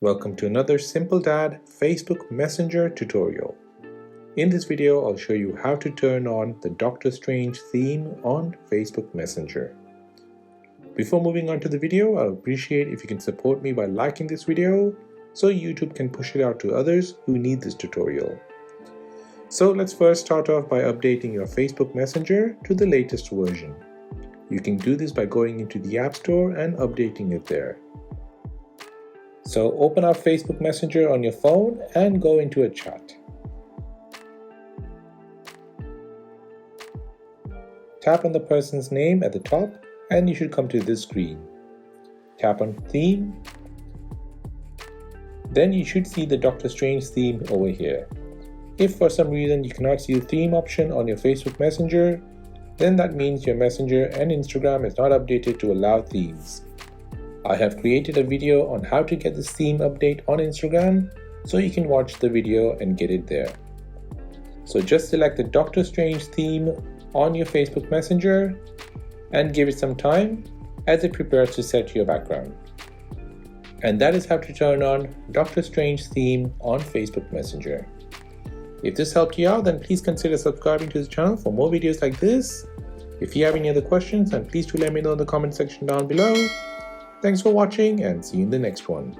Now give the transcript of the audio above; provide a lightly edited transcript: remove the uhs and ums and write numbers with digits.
Welcome to another Simple Dad Facebook Messenger tutorial. In this video, I'll show you how to turn on the Doctor Strange theme on Facebook Messenger. Before moving on to the video, I'll appreciate if you can support me by liking this video so YouTube can push it out to others who need this tutorial. So let's first start off by updating your Facebook Messenger to the latest version. You can do this by going into the App Store and updating it there. So open up Facebook Messenger on your phone and go into a chat. Tap on the person's name at the top and you should come to this screen. Tap on Theme. Then you should see the Doctor Strange theme over here. If for some reason you cannot see the theme option on your Facebook Messenger, then that means your Messenger and Instagram is not updated to allow themes. I have created a video on how to get this theme update on Instagram, so you can watch the video and get it there. So just select the Doctor Strange theme on your Facebook Messenger and give it some time as it prepares to set your background. And that is how to turn on Doctor Strange theme on Facebook Messenger. If this helped you out, then please consider subscribing to the channel for more videos like this. If you have any other questions, then please do let me know in the comment section down below. Thanks for watching and see you in the next one.